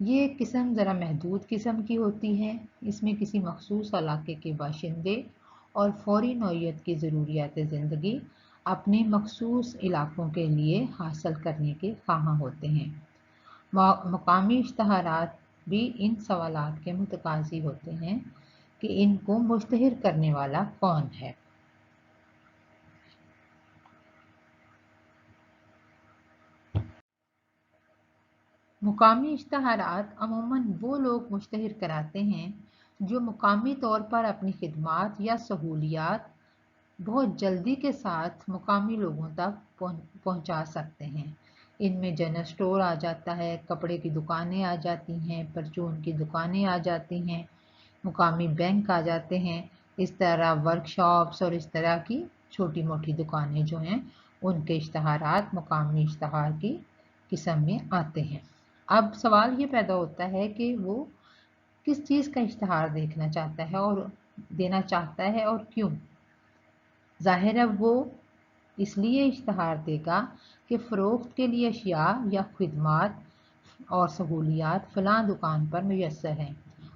یہ قسم ذرا محدود قسم کی ہوتی ہے، اس میں کسی مخصوص علاقے کے باشندے اور فوری نوعیت کی ضروریات زندگی اپنے مخصوص علاقوں کے لیے حاصل کرنے کے خواہاں ہوتے ہیں۔ مقامی اشتہارات بھی ان سوالات کے متقاضی ہوتے ہیں کہ ان کو مشتہر کرنے والا کون ہے۔ مقامی اشتہارات عموماً وہ لوگ مشتہر کراتے ہیں جو مقامی طور پر اپنی خدمات یا سہولیات بہت جلدی کے ساتھ مقامی لوگوں تک پہنچا سکتے ہیں۔ ان میں جنرل سٹور آ جاتا ہے، کپڑے کی دکانیں آ جاتی ہیں، پرچون کی دکانیں آ جاتی ہیں، مقامی بینک آ جاتے ہیں، اس طرح ورک شاپس اور اس طرح کی چھوٹی موٹی دکانیں جو ہیں ان کے اشتہارات مقامی اشتہار کی قسم میں آتے ہیں۔ اب سوال یہ پیدا ہوتا ہے کہ وہ کس چیز کا اشتہار دیکھنا چاہتا ہے اور دینا چاہتا ہے اور کیوں؟ ظاہر ہے وہ اس لیے اشتہار دے گا کہ فروخت کے لیے اشیاء یا خدمات اور سہولیات فلاں دکان پر میسر ہیں۔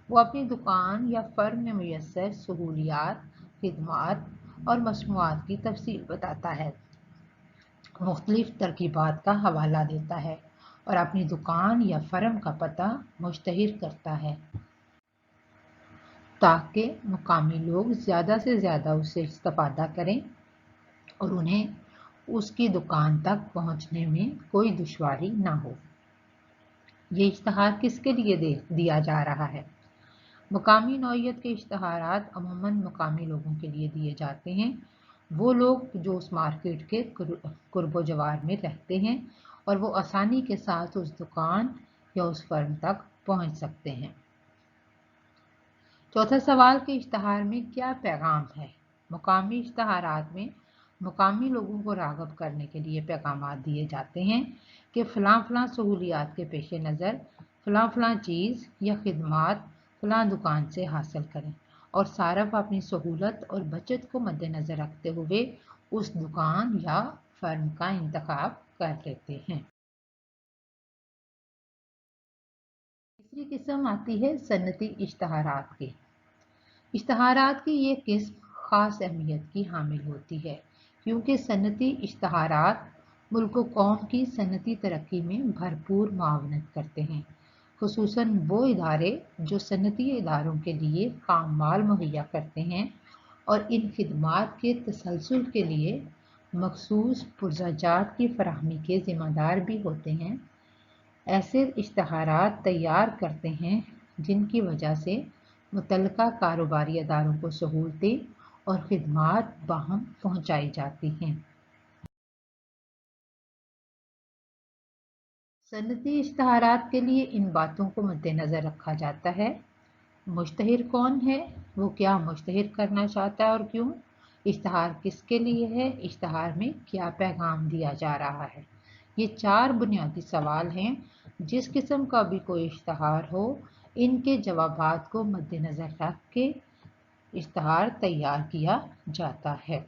وہ اپنی دکان یا فرم میں میسر سہولیات، خدمات اور مصنوعات کی تفصیل بتاتا ہے، مختلف ترکیبات کا حوالہ دیتا ہے اور اپنی دکان یا فرم کا پتہ مشتہر کرتا ہے تاکہ مقامی لوگ زیادہ سے زیادہ اس سے استفادہ کریں اور انہیں اس کی دکان تک پہنچنے میں کوئی دشواری نہ ہو۔ یہ اشتہار کس کے لیے دیا جا رہا ہے؟ مقامی نوعیت کے اشتہارات عموماً مقامی لوگوں کے لیے دیے جاتے ہیں، وہ لوگ جو اس مارکیٹ کے قرب و جوار میں رہتے ہیں اور وہ آسانی کے ساتھ اس دکان یا اس فرم تک پہنچ سکتے ہیں۔ چوتھا سوال کہ اشتہار میں کیا پیغام ہے؟ مقامی اشتہارات میں مقامی لوگوں کو راغب کرنے کے لیے پیغامات دیے جاتے ہیں کہ فلاں فلاں سہولیات کے پیش نظر فلاں فلاں چیز یا خدمات فلاں دکان سے حاصل کریں، اور صارف اپنی سہولت اور بچت کو مد نظر رکھتے ہوئے اس دکان یا فرم کا انتخاب کر لیتے ہیں۔ تیسری قسم آتی ہے صنعتی اشتہارات کی۔ اشتہارات کی یہ قسم خاص اہمیت کی حامل ہوتی ہے کیونکہ صنعتی اشتہارات ملک و قوم کی صنعتی ترقی میں بھرپور معاونت کرتے ہیں، خصوصاً وہ ادارے جو صنعتی اداروں کے لیے خام مال مہیا کرتے ہیں اور ان خدمات کے تسلسل کے لیے مخصوص پرزہ جات کی فراہمی کے ذمہ دار بھی ہوتے ہیں، ایسے اشتہارات تیار کرتے ہیں جن کی وجہ سے متعلقہ کاروباری اداروں کو سہولتیں اور خدمات باہم پہنچائی جاتی ہیں۔ صنعتی اشتہارات کے لیے ان باتوں کو مد نظر رکھا جاتا ہے: مشتہر کون ہے، وہ کیا مشتہر کرنا چاہتا ہے اور کیوں، اشتہار کس کے لیے ہے، اشتہار میں کیا پیغام دیا جا رہا ہے۔ یہ چار بنیادی سوال ہیں، جس قسم کا بھی کوئی اشتہار ہو ان کے جوابات کو مد نظر رکھ کے اشتہار تیار کیا جاتا ہے۔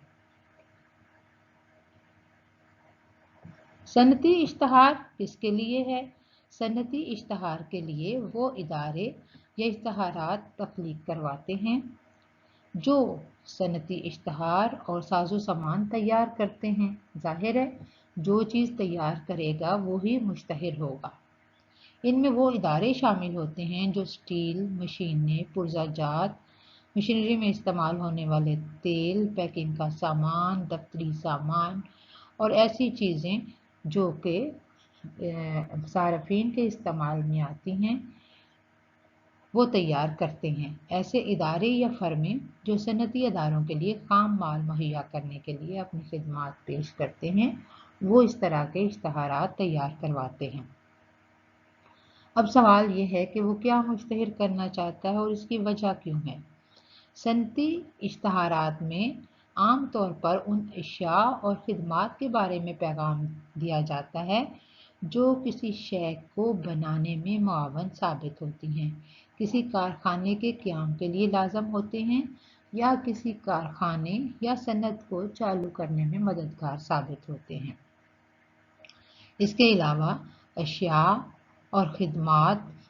صنعتی اشتہار کس کے لیے ہے؟ صنعتی اشتہار کے لیے وہ ادارے یا اشتہارات تخلیق کرواتے ہیں جو صنعتی اشتہار اور ساز و سامان تیار کرتے ہیں۔ ظاہر ہے جو چیز تیار کرے گا وہی مشتہر ہوگا۔ ان میں وہ ادارے شامل ہوتے ہیں جو سٹیل، مشینیں، پرزہ جات، مشینری میں استعمال ہونے والے تیل، پیکنگ کا سامان، دفتری سامان اور ایسی چیزیں جو کہ صارفین کے استعمال میں آتی ہیں وہ تیار کرتے ہیں۔ ایسے ادارے یا فرمیں جو صنعتی اداروں کے لیے خام مال مہیا کرنے کے لیے اپنی خدمات پیش کرتے ہیں وہ اس طرح کے اشتہارات تیار کرواتے ہیں۔ اب سوال یہ ہے کہ وہ کیا مشتہر کرنا چاہتا ہے اور اس کی وجہ کیوں ہے؟ صنعتی اشتہارات میں عام طور پر ان اشیاء اور خدمات کے بارے میں پیغام دیا جاتا ہے جو کسی شے کو بنانے میں معاون ثابت ہوتی ہیں، کسی کارخانے کے قیام کے لیے لازم ہوتے ہیں یا کسی کارخانے یا صنعت کو چالو کرنے میں مددگار ثابت ہوتے ہیں۔ اس کے علاوہ اشیاء اور خدمات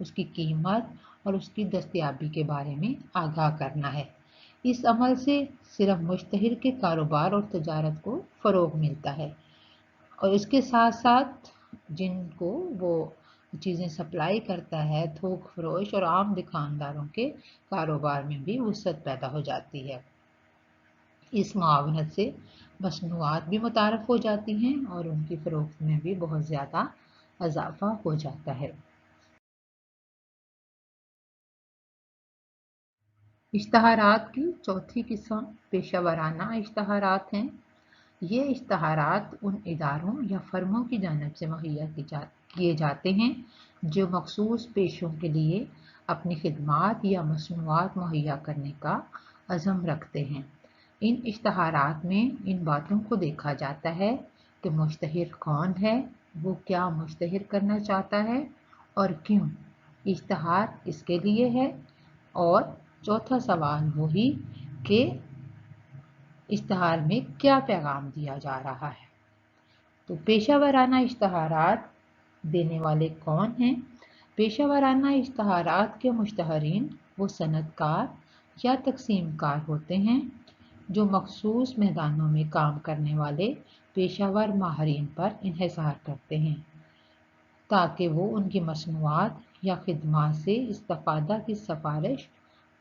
اس کی قیمت اور اس کی دستیابی کے بارے میں آگاہ کرنا ہے۔ اس عمل سے صرف مشتہر کے کاروبار اور تجارت کو فروغ ملتا ہے اور اس کے ساتھ ساتھ جن کو وہ چیزیں سپلائی کرتا ہے، تھوک فروش اور عام دکانداروں کے کاروبار میں بھی وسعت پیدا ہو جاتی ہے۔ اس معاونت سے مصنوعات بھی متعارف ہو جاتی ہیں اور ان کی فروخت میں بھی بہت زیادہ اضافہ ہو جاتا ہے۔ اشتہارات کی چوتھی قسم پیشہ ورانہ اشتہارات ہیں۔ یہ اشتہارات ان اداروں یا فرموں کی جانب سے مہیا کیے جاتے ہیں جو مخصوص پیشوں کے لیے اپنی خدمات یا مصنوعات مہیا کرنے کا عزم رکھتے ہیں۔ ان اشتہارات میں ان باتوں کو دیکھا جاتا ہے کہ مشتہر کون ہے، وہ کیا مشتہر کرنا چاہتا ہے اور کیوں، اشتہار اس کے لیے ہے، اور چوتھا سوال وہی کہ اشتہار میں کیا پیغام دیا جا رہا ہے۔ تو پیشہ ورانہ اشتہارات دینے والے کون ہیں؟ پیشہ ورانہ اشتہارات کے مشتہرین وہ صنعت کار یا تقسیم کار ہوتے ہیں جو مخصوص میدانوں میں کام کرنے والے پیشہ ور ماہرین پر انحصار کرتے ہیں تاکہ وہ ان کی مصنوعات یا خدمات سے استفادہ کی سفارش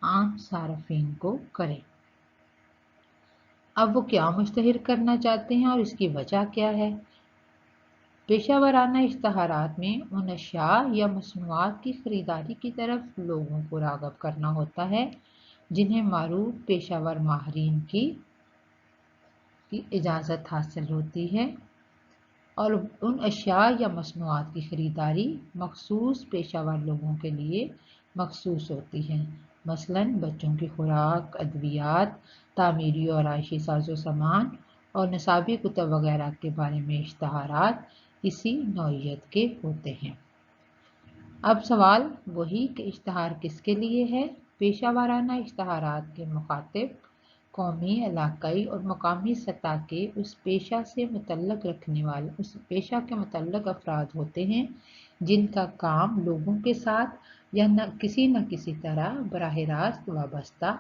عام صارفین کو کریں۔ اب وہ کیا مشتہر کرنا چاہتے ہیں اور اس کی وجہ کیا ہے؟ پیشہ ورانہ اشتہارات میں ان اشیاء یا مصنوعات کی خریداری کی طرف لوگوں کو راغب کرنا ہوتا ہے جنہیں معروف پیشہ ور ماہرین کی اجازت حاصل ہوتی ہے، اور ان اشیاء یا مصنوعات کی خریداری مخصوص پیشہ ور لوگوں کے لیے مخصوص ہوتی ہے، مثلاً بچوں کی خوراک، ادویات، تعمیری اور آرائشی ساز و سامان اور نصابی کتب وغیرہ کے بارے میں اشتہارات اسی نوعیت کے ہوتے ہیں۔ اب سوال وہی کہ اشتہار کس کے لیے ہے؟ پیشہ ورانہ اشتہارات کے مخاطب قومی، علاقائی اور مقامی سطح کے اس پیشہ سے متعلق رکھنے والے اس پیشہ کے متعلق افراد ہوتے ہیں جن کا کام لوگوں کے ساتھ یا کسی نہ کسی طرح براہ راست وابستہ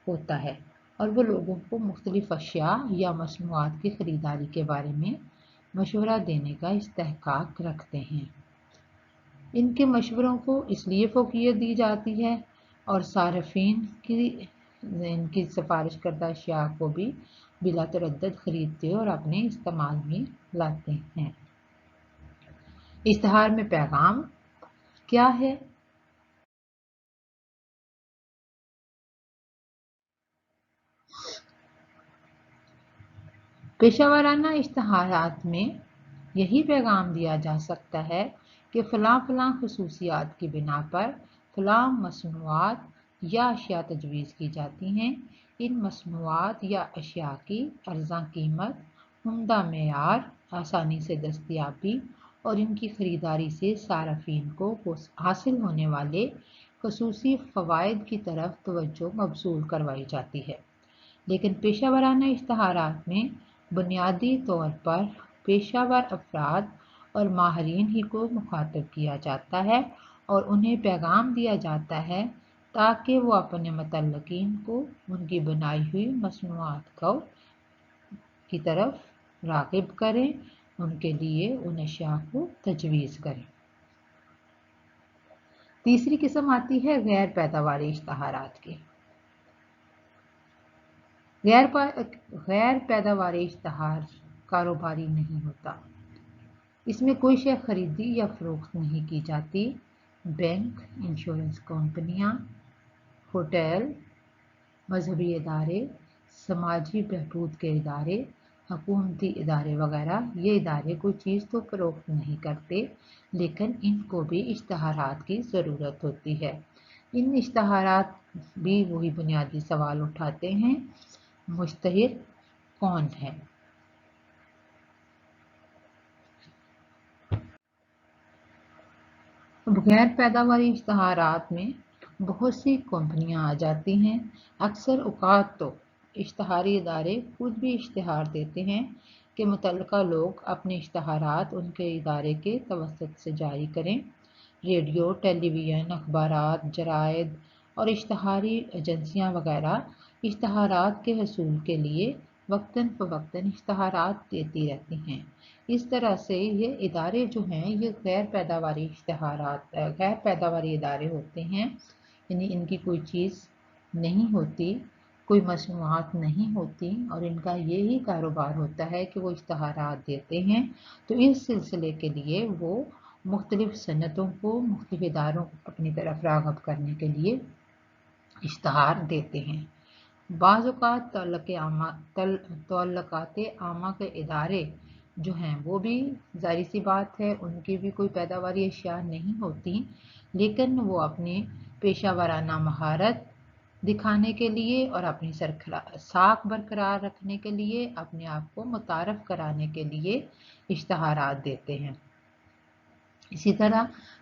ہوتا ہے، اور وہ لوگوں کو مختلف اشیاء یا مصنوعات کی خریداری کے بارے میں مشورہ دینے کا استحقاق رکھتے ہیں۔ ان کے مشوروں کو اس لیے فوقیت دی جاتی ہے اور صارفین ان کی سفارش کردہ اشیاء کو بھی بلا تردد خریدتے اور اپنے استعمال میں لاتے ہیں۔ اشتہار میں پیغام کیا ہے؟ پیشہ ورانہ اشتہارات میں یہی پیغام دیا جا سکتا ہے کہ فلاں فلاں خصوصیات کی بنا پر فلاں مصنوعات یا اشیاء تجویز کی جاتی ہیں۔ ان مصنوعات یا اشیاء کی ارزاں قیمت، عمدہ معیار، آسانی سے دستیابی اور ان کی خریداری سے صارفین کو حاصل ہونے والے خصوصی فوائد کی طرف توجہ مبذول کروائی جاتی ہے۔ لیکن پیشہ ورانہ اشتہارات میں بنیادی طور پر پیشہ ور افراد اور ماہرین ہی کو مخاطب کیا جاتا ہے اور انہیں پیغام دیا جاتا ہے تاکہ وہ اپنے متعلقین کو ان کی بنائی ہوئی مصنوعات کی طرف راغب کریں، ان کے لیے ان اشیاء کو تجویز کریں۔ تیسری قسم آتی ہے غیر پیداواری اشتہارات کی۔ غیر پیداواری اشتہار کاروباری نہیں ہوتا، اس میں کوئی شے خریدی یا فروخت نہیں کی جاتی۔ بینک، انشورنس کمپنیاں، ہوٹل، مذہبی ادارے، سماجی بہبود کے ادارے، حکومتی ادارے وغیرہ یہ ادارے کوئی چیز تو فروخت نہیں کرتے، لیکن ان کو بھی اشتہارات کی ضرورت ہوتی ہے۔ ان اشتہارات بھی وہی بنیادی سوال اٹھاتے ہیں، مشتہر کون ہے؟ اب غیر پیداواری اشتہارات میں بہت سی کمپنیاں آ جاتی ہیں۔ اکثر اوقات تو اشتہاری ادارے خود بھی اشتہار دیتے ہیں کہ متعلقہ لوگ اپنے اشتہارات ان کے ادارے کے توسط سے جاری کریں۔ ریڈیو، ٹیلی ویژن، اخبارات، جرائد اور اشتہاری ایجنسیاں وغیرہ اشتہارات کے حصول کے لیے وقتاً فوقتاً اشتہارات دیتی رہتی ہیں۔ اس طرح سے یہ ادارے جو ہیں یہ غیر پیداواری ادارے ہوتے ہیں، یعنی ان کی کوئی چیز نہیں ہوتی، کوئی مصنوعات نہیں ہوتی، اور ان کا یہی کاروبار ہوتا ہے کہ وہ اشتہارات دیتے ہیں۔ تو اس سلسلے کے لیے وہ مختلف صنعتوں کو، مختلف اداروں کو اپنی طرف راغب کرنے کے لیے اشتہار دیتے ہیں۔ بعض اوقات تعلقات عامہ کے ادارے جو ہیں وہ بھی ظاہر سی بات ہے ان کی بھی کوئی پیداواری اشیاء نہیں ہوتی، لیکن وہ اپنی پیشہ ورانہ مہارت دکھانے کے لیے اور اپنی ساکھ برقرار رکھنے کے لیے، اپنے آپ کو متعارف کرانے کے لیے اشتہارات دیتے ہیں۔ اسی طرح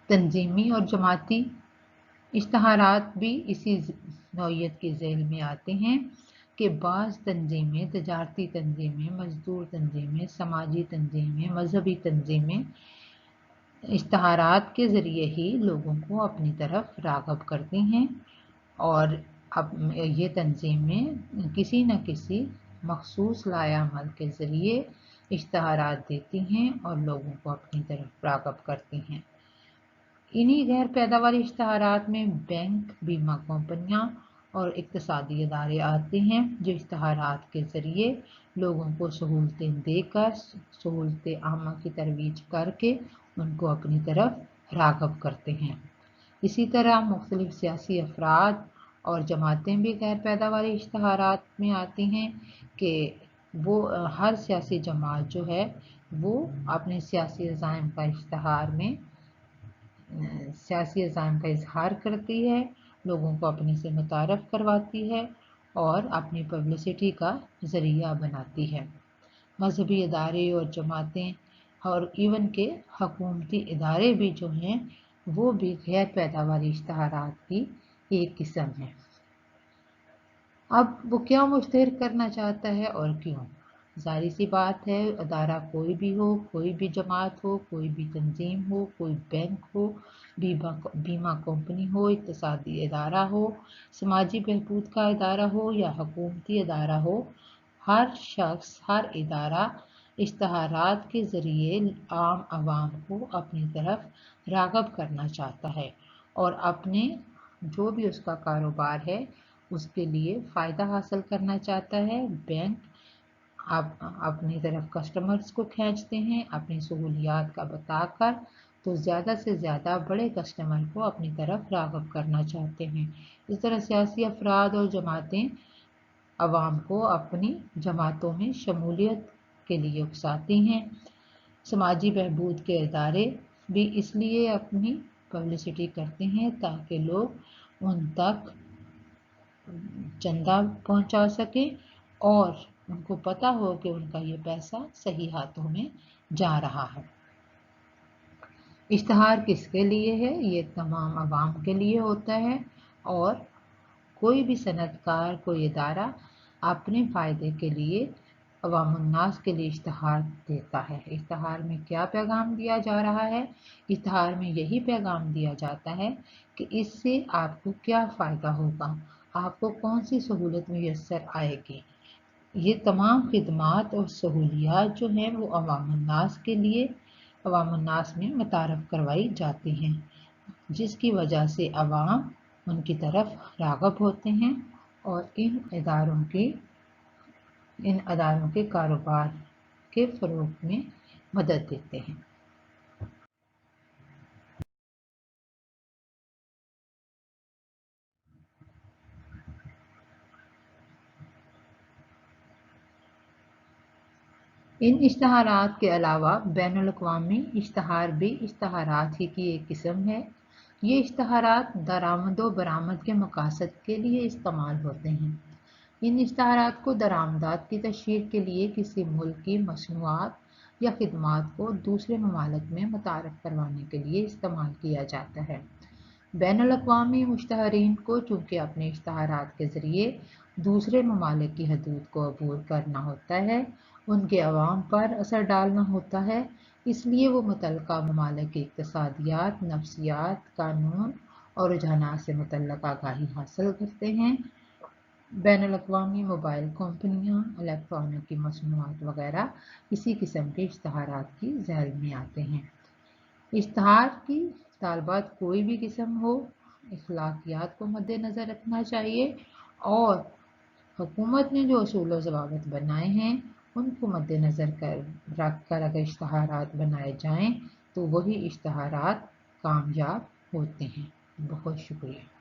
تنظیمی اور جماعتی اشتہارات بھی اسی نوعیت کی ذیل میں آتے ہیں کہ بعض تنظیمیں، تجارتی تنظیمیں، مزدور تنظیمیں، سماجی تنظیمیں، مذہبی تنظیمیں اشتہارات کے ذریعے ہی لوگوں کو اپنی طرف راغب کرتی ہیں، اور اب یہ تنظیمیں کسی نہ کسی مخصوص لائحہ عمل کے ذریعے اشتہارات دیتی ہیں اور لوگوں کو اپنی طرف راغب کرتی ہیں۔ انہی غیر پیداواری اشتہارات میں بینک، بیمہ کمپنیاں اور اقتصادی ادارے آتے ہیں جو اشتہارات کے ذریعے لوگوں کو سہولتیں دے کر، سہولت عامہ کی ترویج کر کے ان کو اپنی طرف راغب کرتے ہیں۔ اسی طرح مختلف سیاسی افراد اور جماعتیں بھی غیر پیداواری اشتہارات میں آتی ہیں کہ وہ ہر سیاسی جماعت جو ہے وہ اپنے سیاسی عزائم کا اظہار کرتی ہے، لوگوں کو اپنے سے متعارف کرواتی ہے اور اپنی پبلسٹی کا ذریعہ بناتی ہے۔ مذہبی ادارے اور جماعتیں اور ایون کہ حکومتی ادارے بھی جو ہیں وہ بھی غیر پیداواری اشتہارات کی ایک قسم ہے۔ اب وہ کیا مشتہر کرنا چاہتا ہے اور کیوں؟ ظاہر سی بات ہے، ادارہ کوئی بھی ہو، کوئی بھی جماعت ہو، کوئی بھی تنظیم ہو، کوئی بینک ہو، بیمہ کمپنی ہو، اقتصادی ادارہ ہو، سماجی بہبود کا ادارہ ہو یا حکومتی ادارہ ہو، ہر شخص، ہر ادارہ اشتہارات کے ذریعے عام عوام کو اپنی طرف راغب کرنا چاہتا ہے اور اپنے جو بھی اس کا کاروبار ہے اس کے لیے فائدہ حاصل کرنا چاہتا ہے۔ بینک اپنی طرف کسٹمرز کو کھینچتے ہیں اپنی سہولیات کا بتا کر، تو زیادہ سے زیادہ بڑے کسٹمر کو اپنی طرف راغب کرنا چاہتے ہیں۔ اس طرح سیاسی افراد اور جماعتیں عوام کو اپنی جماعتوں میں شمولیت کے لیے اکساتی ہیں۔ سماجی بہبود کے ادارے بھی اس لیے اپنی پبلسٹی کرتے ہیں تاکہ لوگ ان تک چندہ پہنچا سکیں اور ان کو پتہ ہو کہ ان کا یہ پیسہ صحیح ہاتھوں میں جا رہا ہے۔ اشتہار کس کے لیے ہے؟ یہ تمام عوام کے لیے ہوتا ہے، اور کوئی بھی صنعت کار، کوئی ادارہ اپنے فائدے کے لیے عوام الناس کے لیے اشتہار دیتا ہے۔ اشتہار میں کیا پیغام دیا جا رہا ہے؟ اشتہار میں یہی پیغام دیا جاتا ہے کہ اس سے آپ کو کیا فائدہ ہوگا، آپ کو کون سی سہولت میسر آئے گی۔ یہ تمام خدمات اور سہولیات جو ہیں وہ عوام الناس کے لیے، عوام الناس میں متعارف کروائی جاتی ہیں، جس کی وجہ سے عوام ان کی طرف راغب ہوتے ہیں اور ان اداروں کے کاروبار کے فروغ میں مدد دیتے ہیں۔ ان اشتہارات کے علاوہ بین الاقوامی اشتہار بھی اشتہارات ہی کی ایک قسم ہے۔ یہ اشتہارات درآمد و برآمد کے مقاصد کے لیے استعمال ہوتے ہیں۔ ان اشتہارات کو درآمدات کی تشہیر کے لیے کسی ملک کی مصنوعات یا خدمات کو دوسرے ممالک میں متعارف کروانے کے لیے استعمال کیا جاتا ہے۔ بین الاقوامی مشتہرین کو چونکہ اپنے اشتہارات کے ذریعے دوسرے ممالک کی حدود کو عبور کرنا ہوتا ہے، ان کے عوام پر اثر ڈالنا ہوتا ہے، اس لیے وہ متعلقہ ممالک کی اقتصادیات، نفسیات، قانون اور رجحانات سے متعلق آگاہی حاصل کرتے ہیں۔ بین الاقوامی موبائل کمپنیاں، الیکٹرانکی مصنوعات وغیرہ اسی قسم کے اشتہارات کی ذیل میں آتے ہیں۔ اشتہار کی طالبات کوئی بھی قسم ہو، اخلاقیات کو مد نظر رکھنا چاہیے اور حکومت نے جو اصول و ضوابط بنائے ہیں ان کو مد نظر رکھ کر اگر اشتہارات بنائے جائیں تو وہی اشتہارات کامیاب ہوتے ہیں۔ بہت شکریہ۔